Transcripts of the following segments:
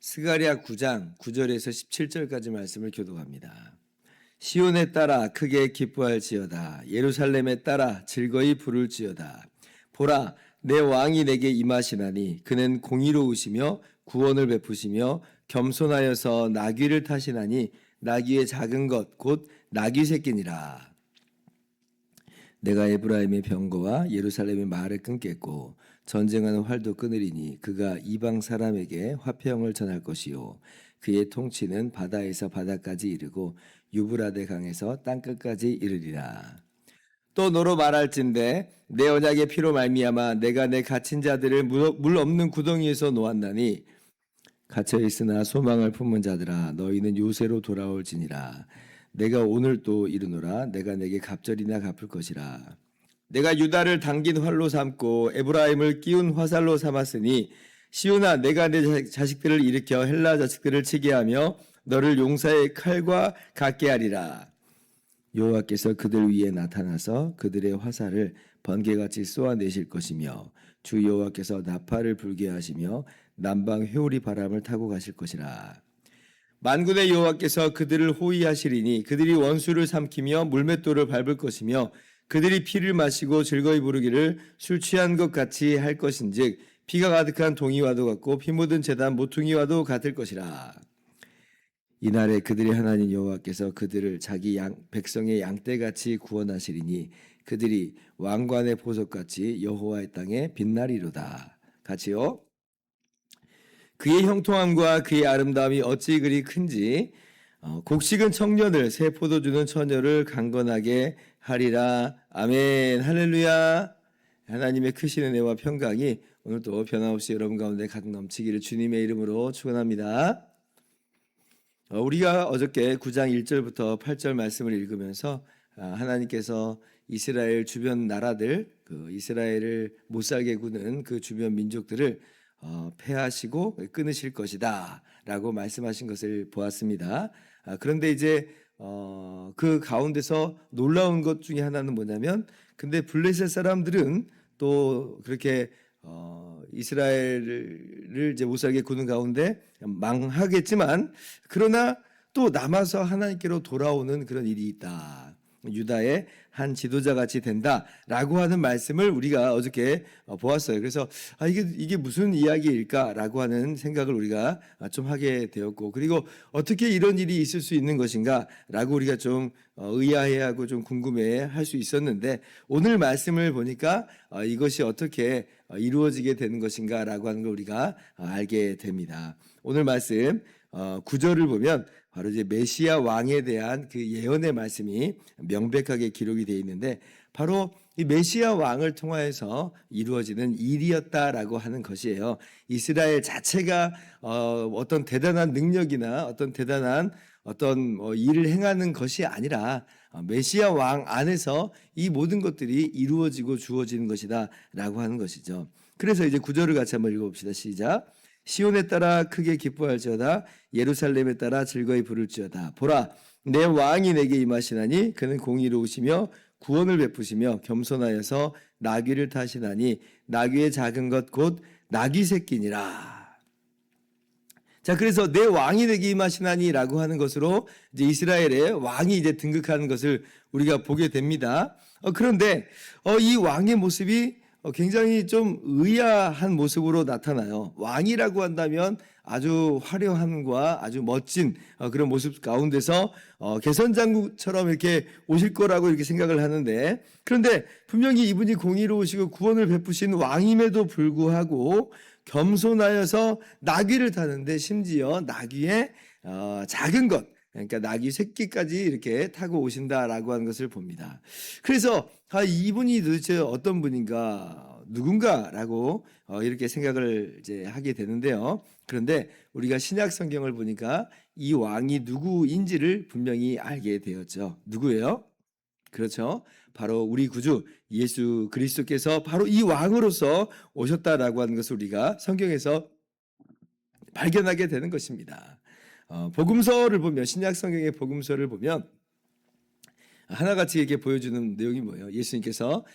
스가랴 9장 9절에서 17절까지 말씀을 교독합니다. 시온에 따라 크게 기뻐할지어다. 예루살렘에 따라 즐거이 부를지어다. 보라, 내 왕이 내게 임하시나니 그는 공의로우시며 구원을 베푸시며 겸손하여서 나귀를 타시나니 나귀의 작은 것 곧 나귀 새끼니라. 내가 에브라임의 병거와 예루살렘의 말을 끊겠고 전쟁하는 활도 끊으리니 그가 이방 사람에게 화평을 전할 것이요 그의 통치는 바다에서 바다까지 이르고 유브라데 강에서 땅끝까지 이르리라. 또 너로 말할진대 내 언약의 피로 말미암아 내가 내 갇힌 자들을 물 없는 구덩이에서 놓았나니 갇혀 있으나 소망을 품은 자들아 너희는 요새로 돌아올지니라. 내가 오늘 또 이르노라. 내가 내게 갑절이나 갚을 것이라. 내가 유다를 당긴 활로 삼고 에브라임을 끼운 화살로 삼았으니 시온아 내가 내 자식들을 일으켜 헬라 자식들을 치게 하며 너를 용사의 칼과 같게 하리라. 여호와께서 그들 위에 나타나서 그들의 화살을 번개같이 쏘아내실 것이며 주 여호와께서 나팔을 불게 하시며 남방 회오리 바람을 타고 가실 것이라. 만군의 여호와께서 그들을 호위하시리니 그들이 원수를 삼키며 물맷돌을 밟을 것이며 그들이 피를 마시고 즐거이 부르기를 술 취한 것 같이 할 것인즉 피가 가득한 동이와도 같고 피 묻은 제단 모퉁이와도 같을 것이라. 이날에 그들의 하나님 여호와께서 그들을 자기 백성의 양떼같이 구원하시리니 그들이 왕관의 보석같이 여호와의 땅에 빛나리로다. 같이요. 그의 형통함과 그의 아름다움이 어찌 그리 큰지 곡식은 청년을 새 포도주는 처녀를 강건하게 하리라. 아멘. 할렐루야. 하나님의 크신 은혜와 평강이 오늘도 변함없이 여러분 가운데 가득 넘치기를 주님의 이름으로 축원합니다. 우리가 어저께 9장 1절부터 8절 말씀을 읽으면서 하나님께서 이스라엘 주변 나라들, 그 이스라엘을 못살게 구는 그 주변 민족들을 패하시고 끊으실 것이다 라고 말씀하신 것을 보았습니다. 그런데 이제 그 가운데서 놀라운 것 중에 하나는 뭐냐면 근데 블레셋 사람들은 또 그렇게 이스라엘을 이제 못살게 구는 가운데 망하겠지만 그러나 또 남아서 하나님께로 돌아오는 그런 일이 있다. 유다의 한 지도자같이 된다라고 하는 말씀을 우리가 어저께 보았어요. 그래서 이게 무슨 이야기일까라고 하는 생각을 우리가 좀 하게 되었고 그리고 어떻게 이런 일이 있을 수 있는 것인가라고 우리가 좀 의아해하고 좀 궁금해할 수 있었는데 오늘 말씀을 보니까 이것이 어떻게 이루어지게 되는 것인가라고 하는 걸 우리가 알게 됩니다. 오늘 말씀 9절을 보면 바로 이제 메시아 왕에 대한 그 예언의 말씀이 명백하게 기록이 되어 있는데 바로 이 메시아 왕을 통하여서 이루어지는 일이었다라고 하는 것이에요. 이스라엘 자체가 어떤 대단한 능력이나 어떤 대단한 일을 행하는 것이 아니라 메시아 왕 안에서 이 모든 것들이 이루어지고 주어지는 것이다라고 하는 것이죠. 그래서 이제 9절을 같이 한번 읽어봅시다. 시작. 시온에 따라 크게 기뻐할지어다. 예루살렘에 따라 즐거이 부를지어다. 보라, 내 왕이 내게 임하시나니 그는 공의로우시며 구원을 베푸시며 겸손하여서 나귀를 타시나니 나귀의 작은 것 곧 나귀 새끼니라. 자, 그래서 내 왕이 내게 임하시나니라고 하는 것으로 이제 이스라엘의 왕이 이제 등극하는 것을 우리가 보게 됩니다. 그런데 이 왕의 모습이 굉장히 좀 의아한 모습으로 나타나요. 왕이라고 한다면 아주 화려함과 아주 멋진 그런 모습 가운데서 개선장군처럼 이렇게 오실 거라고 이렇게 생각을 하는데 그런데 분명히 이분이 공의로우시고 구원을 베푸신 왕임에도 불구하고 겸손하여서 나귀를 타는데 심지어 나귀의 작은 것 그러니까 나귀 새끼까지 이렇게 타고 오신다라고 하는 것을 봅니다. 그래서 이분이 도대체 어떤 분인가 누군가라고 이렇게 생각을 이제 하게 되는데요. 그런데 우리가 신약 성경을 보니까 이 왕이 누구인지를 분명히 알게 되었죠. 누구예요? 그렇죠. 바로 우리 구주 예수 그리스도께서 바로 이 왕으로서 오셨다라고 하는 것을 우리가 성경에서 발견하게 되는 것입니다. 복음서를 보면 신약 성경의 복음서를 보면 하나같이 이렇게 보여주는 내용이 뭐예요? 예수님께서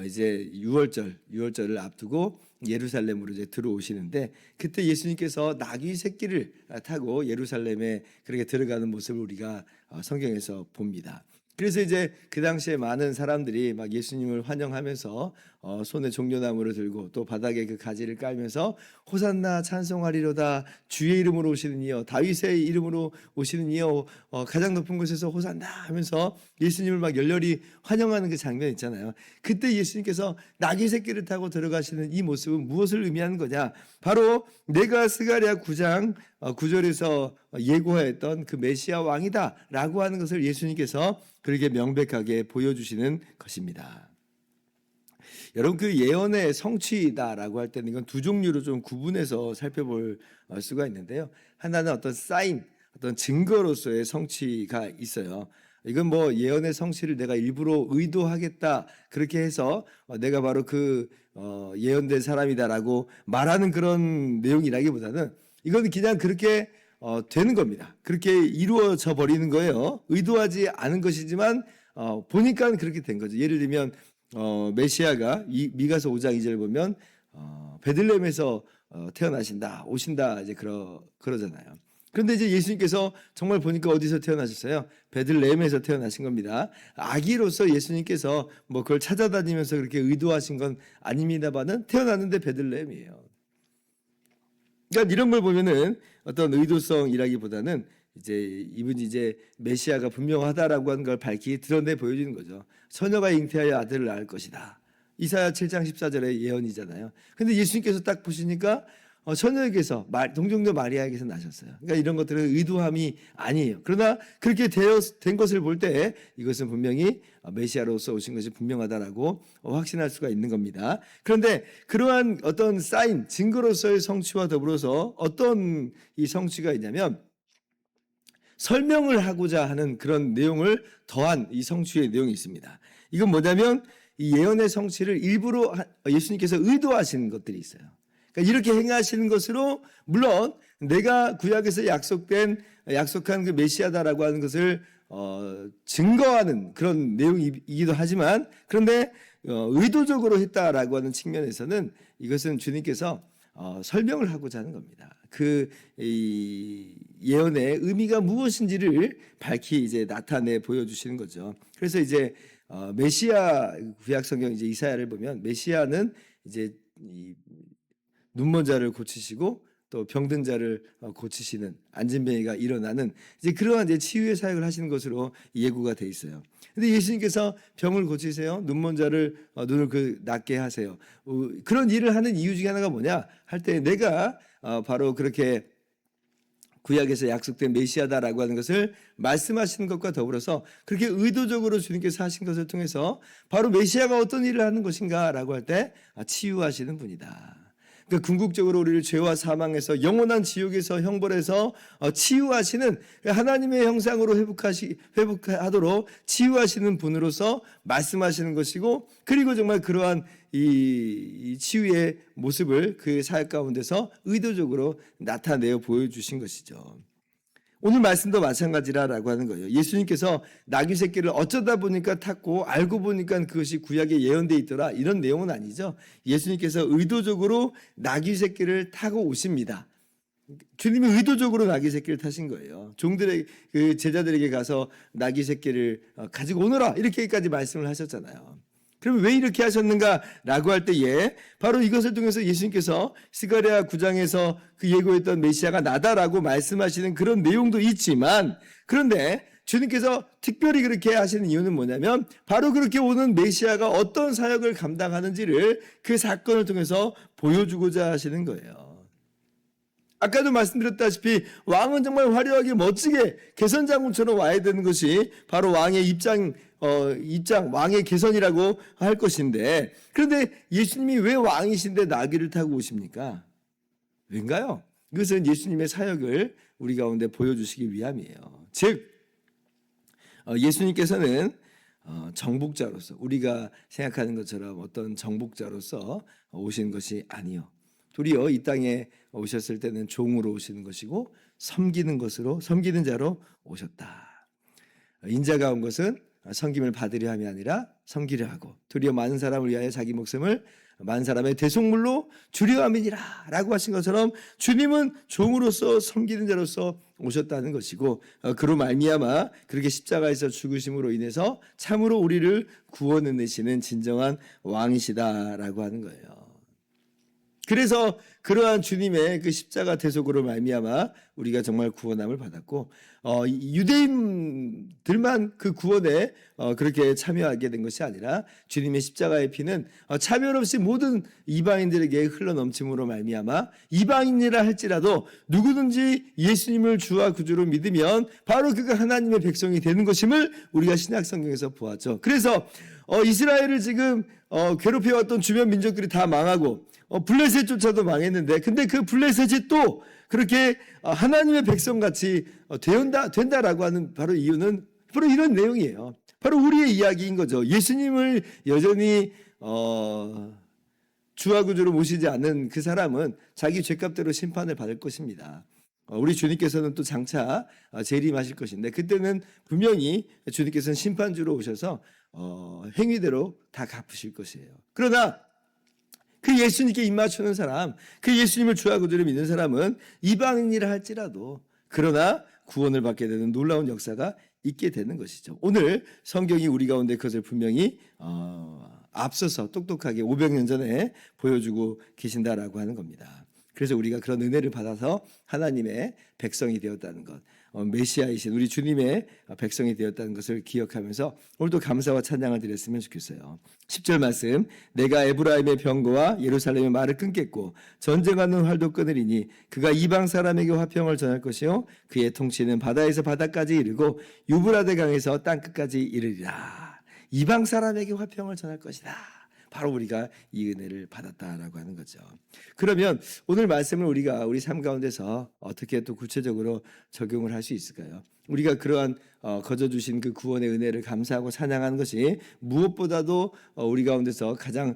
이제 유월절을 앞두고 예루살렘으로 이제 들어오시는데 그때 예수님께서 나귀 새끼를 타고 예루살렘에 그렇게 들어가는 모습을 우리가 성경에서 봅니다. 그래서 이제 그 당시에 많은 사람들이 막 예수님을 환영하면서 손에 종려나무를 들고 또 바닥에 그 가지를 깔면서 호산나 찬송하리로다 주의 이름으로 오시는 이여 다윗의 이름으로 오시는 이여 가장 높은 곳에서 호산나 하면서 예수님을 막 열렬히 환영하는 그 장면 있잖아요. 그때 예수님께서 나귀 새끼를 타고 들어가시는 이 모습은 무엇을 의미하는 거냐? 바로 내가 스가랴 9장 9절에서 예고했던 그 메시아 왕이다라고 하는 것을 예수님께서 그렇게 명백하게 보여주시는 것입니다. 여러분 그 예언의 성취다라고 할 때는 이건 두 종류로 좀 구분해서 살펴볼 수가 있는데요. 하나는 어떤 사인, 어떤 증거로서의 성취가 있어요. 이건 뭐 예언의 성취를 내가 일부러 의도하겠다 그렇게 해서 내가 바로 그 예언된 사람이다라고 말하는 그런 내용이라기보다는 이건 그냥 그렇게 되는 겁니다. 그렇게 이루어져 버리는 거예요. 의도하지 않은 것이지만 보니까 그렇게 된 거죠. 예를 들면 메시아가 미가서 5장 2절 보면 베들레헴에서 태어나신다, 오신다 이제 그러잖아요. 그런데 이제 예수님께서 정말 보니까 어디서 태어나셨어요? 베들레헴에서 태어나신 겁니다. 아기로서 예수님께서 뭐 그걸 찾아다니면서 그렇게 의도하신 건 아닙니다만은 태어났는데 베들레헴이에요. 그러니까 이런 걸 보면은 어떤 의도성이라기보다는 이제 이분이 이제 메시아가 분명하다라고 하는 걸 밝히 드러내 보여주는 거죠. 처녀가 잉태하여 아들을 낳을 것이다. 이사야 7장 14절의 예언이잖아요. 근데 예수님께서 딱 보시니까 처녀에게서 동정녀 마리아에게서 나셨어요. 그러니까 이런 것들은 의도함이 아니에요. 그러나 그렇게 된 것을 볼 때 이것은 분명히 메시아로서 오신 것이 분명하다라고 확신할 수가 있는 겁니다. 그런데 그러한 어떤 사인, 증거로서의 성취와 더불어서 어떤 이 성취가 있냐면 설명을 하고자 하는 그런 내용을 더한 이 성취의 내용이 있습니다. 이건 뭐냐면 이 예언의 성취를 일부러 예수님께서 의도하신 것들이 있어요. 그러니까 이렇게 행하시는 것으로 물론 내가 구약에서 약속한 그 메시아다라고 하는 것을 증거하는 그런 내용이기도 하지만 그런데 의도적으로 했다라고 하는 측면에서는 이것은 주님께서 설명을 하고자 하는 겁니다. 이 예언의 의미가 무엇인지를 밝히 이제 나타내 보여주시는 거죠. 그래서 이제 메시아 구약 성경 이제 이사야를 보면 메시아는 이제 이 눈먼 자를 고치시고 또 병든 자를 고치시는 안진뱅이가 일어나는 이제 그러한 이제 치유의 사역을 하시는 것으로 예고가 돼 있어요. 근데 예수님께서 병을 고치세요. 눈먼 자를 눈을 낫게 하세요. 그런 일을 하는 이유 중에 하나가 뭐냐 할 때 내가 바로 그렇게 구약에서 약속된 메시아다라고 하는 것을 말씀하시는 것과 더불어서 그렇게 의도적으로 주님께서 하신 것을 통해서 바로 메시아가 어떤 일을 하는 것인가라고 할 때 치유하시는 분이다. 그러니까 궁극적으로 우리를 죄와 사망에서 영원한 지옥에서 형벌해서 치유하시는 하나님의 형상으로 회복하도록 치유하시는 분으로서 말씀하시는 것이고 그리고 정말 그러한 이 치유의 모습을 그 사역 가운데서 의도적으로 나타내어 보여주신 것이죠. 오늘 말씀도 마찬가지라고 하는 거예요. 예수님께서 나귀 새끼를 어쩌다 보니까 탔고 알고 보니까 그것이 구약에 예언되어 있더라 이런 내용은 아니죠. 예수님께서 의도적으로 나귀 새끼를 타고 오십니다. 주님이 의도적으로 나귀 새끼를 타신 거예요. 그 제자들에게 가서 나귀 새끼를 가지고 오너라 이렇게까지 말씀을 하셨잖아요. 그럼 왜 이렇게 하셨는가라고 할 때에 바로 이것을 통해서 예수님께서 스가랴 9장에서 그 예고했던 메시아가 나다라고 말씀하시는 그런 내용도 있지만 그런데 주님께서 특별히 그렇게 하시는 이유는 뭐냐면 바로 그렇게 오는 메시아가 어떤 사역을 감당하는지를 그 사건을 통해서 보여주고자 하시는 거예요. 아까도 말씀드렸다시피 왕은 정말 화려하게 멋지게 개선장군처럼 와야 되는 것이 바로 왕의 입장, 왕의 개선이라고 할 것인데 그런데 예수님이 왜 왕이신데 나귀를 타고 오십니까? 왠가요? 이것은 예수님의 사역을 우리 가운데 보여주시기 위함이에요. 즉 예수님께서는 정복자로서 우리가 생각하는 것처럼 어떤 정복자로서 오신 것이 아니요. 도리어 이 땅에 오셨을 때는 종으로 오시는 것이고 섬기는 자로 오셨다. 인자가 온 것은 섬김을 받으려 함이 아니라 섬기려 하고 도리어 많은 사람을 위하여 자기 목숨을 많은 사람의 대속물로 주려 함이니라 라고 하신 것처럼 주님은 종으로서 섬기는 자로서 오셨다는 것이고 그로 말미암아 그렇게 십자가에서 죽으심으로 인해서 참으로 우리를 구원해내시는 진정한 왕이시다라고 하는 거예요. 그래서 그러한 주님의 그 십자가 대속으로 말미암아 우리가 정말 구원함을 받았고 유대인들만 그 구원에 그렇게 참여하게 된 것이 아니라 주님의 십자가의 피는 차별 없이 모든 이방인들에게 흘러넘침으로 말미암아 이방인이라 할지라도 누구든지 예수님을 주와 구주로 믿으면 바로 그가 하나님의 백성이 되는 것임을 우리가 신약 성경에서 보았죠. 그래서 이스라엘을 지금 괴롭혀왔던 주변 민족들이 다 망하고 블레셋조차도 망했는데 근데 그 블레셋이 또 그렇게 하나님의 백성같이 된다라고 하는 바로 이유는 바로 이런 내용이에요. 바로 우리의 이야기인 거죠. 예수님을 여전히 주와 구주로 모시지 않는 그 사람은 자기 죄값대로 심판을 받을 것입니다. 우리 주님께서는 또 장차 재림하실 것인데 그때는 분명히 주님께서는 심판주로 오셔서 행위대로 다 갚으실 것이에요. 그러나 그 예수님께 입맞추는 사람, 그 예수님을 주와 구주로 믿는 사람은 이방인이라 할지라도 그러나 구원을 받게 되는 놀라운 역사가 있게 되는 것이죠. 오늘 성경이 우리 가운데 그것을 분명히 앞서서 똑똑하게 500년 전에 보여주고 계신다라고 하는 겁니다. 그래서 우리가 그런 은혜를 받아서 하나님의 백성이 되었다는 것, 메시아이신 우리 주님의 백성이 되었다는 것을 기억하면서 오늘도 감사와 찬양을 드렸으면 좋겠어요. 10절 말씀, 내가 에브라임의 병거와 예루살렘의 말을 끊겠고 전쟁하는 활도 끊으리니 그가 이방 사람에게 화평을 전할 것이요 그의 통치는 바다에서 바다까지 이르고 유브라데 강에서 땅끝까지 이르리라. 이방 사람에게 화평을 전할 것이다. 바로 우리가 이 은혜를 받았다라고 하는 거죠. 그러면 오늘 말씀을 우리가 우리 삶 가운데서 어떻게 또 구체적으로 적용을 할 수 있을까요? 우리가 그러한 거저 주신 그 구원의 은혜를 감사하고 찬양하는 것이 무엇보다도 우리 가운데서 가장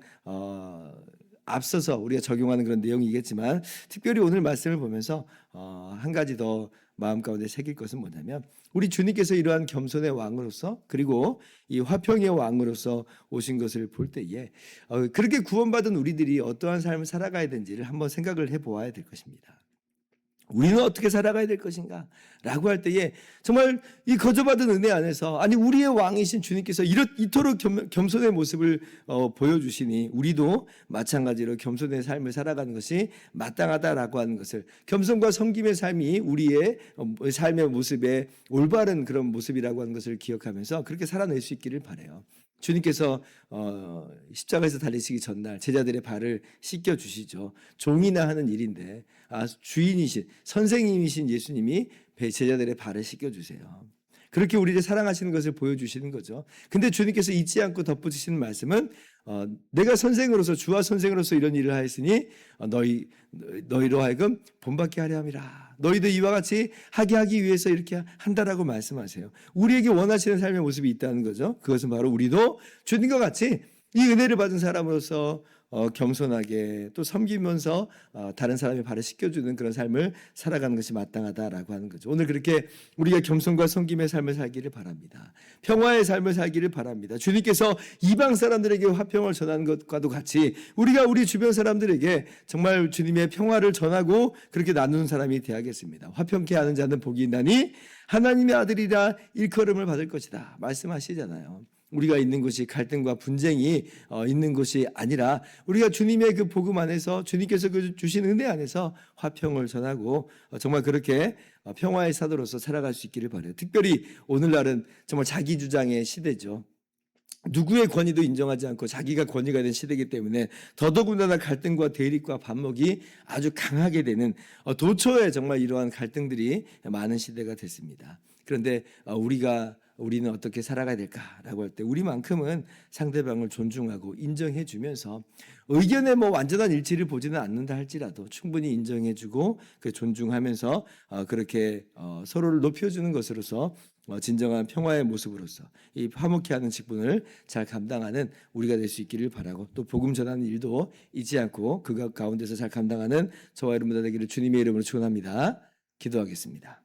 앞서서 우리가 적용하는 그런 내용이겠지만 특별히 오늘 말씀을 보면서 한 가지 더 마음 가운데 새길 것은 뭐냐면 우리 주님께서 이러한 겸손의 왕으로서 그리고 이 화평의 왕으로서 오신 것을 볼 때에 그렇게 구원받은 우리들이 어떠한 삶을 살아가야 되는지를 한번 생각을 해보아야 될 것입니다. 우리는 어떻게 살아가야 될 것인가? 라고 할 때에 정말 이 거저받은 은혜 안에서 아니 우리의 왕이신 주님께서 이토록 겸손의 모습을 보여주시니 우리도 마찬가지로 겸손의 삶을 살아가는 것이 마땅하다라고 하는 것을 겸손과 섬김의 삶이 우리의 삶의 모습의 올바른 그런 모습이라고 하는 것을 기억하면서 그렇게 살아낼 수 있기를 바라요. 주님께서 십자가에서 달리시기 전날 제자들의 발을 씻겨 주시죠. 종이나 하는 일인데 주인이신 선생님이신 예수님이 제자들의 발을 씻겨 주세요. 그렇게 우리를 사랑하시는 것을 보여주시는 거죠. 근데 주님께서 잊지 않고 덧붙이시는 말씀은 내가 선생으로서 주와 선생으로서 이런 일을 하였으니 너희로 하여금 본받게 하려 함이라. 너희도 이와 같이 하기 위해서 이렇게 한다라고 말씀하세요. 우리에게 원하시는 삶의 모습이 있다는 거죠. 그것은 바로 우리도 주님과 같이 이 은혜를 받은 사람으로서 겸손하게 또 섬기면서 다른 사람의 발을 씻겨주는 그런 삶을 살아가는 것이 마땅하다라고 하는 거죠. 오늘 그렇게 우리가 겸손과 섬김의 삶을 살기를 바랍니다. 평화의 삶을 살기를 바랍니다. 주님께서 이방 사람들에게 화평을 전하는 것과도 같이 우리가 우리 주변 사람들에게 정말 주님의 평화를 전하고 그렇게 나누는 사람이 되어야겠습니다. 화평케 하는 자는 복이 있나니 하나님의 아들이라 일컬음을 받을 것이다 말씀하시잖아요. 우리가 있는 곳이 갈등과 분쟁이 있는 곳이 아니라 우리가 주님의 그 복음 안에서 주님께서 그 주신 은혜 안에서 화평을 전하고 정말 그렇게 평화의 사도로서 살아갈 수 있기를 바라요. 특별히 오늘날은 정말 자기 주장의 시대죠. 누구의 권위도 인정하지 않고 자기가 권위가 된 시대이기 때문에 더더군다나 갈등과 대립과 반목이 아주 강하게 되는 도처에 정말 이러한 갈등들이 많은 시대가 됐습니다. 그런데 우리는 어떻게 살아가야 될까라고 할 때 우리만큼은 상대방을 존중하고 인정해 주면서 의견에 완전한 일치를 보지는 않는다 할지라도 충분히 인정해 주고 그 존중하면서 그렇게 서로를 높여주는 것으로서 진정한 평화의 모습으로서 이 화목케 하는 직분을 잘 감당하는 우리가 될 수 있기를 바라고, 또 복음 전하는 일도 잊지 않고 그 가운데서 잘 감당하는 저와 여러분들 되기를 주님의 이름으로 축원합니다. 기도하겠습니다.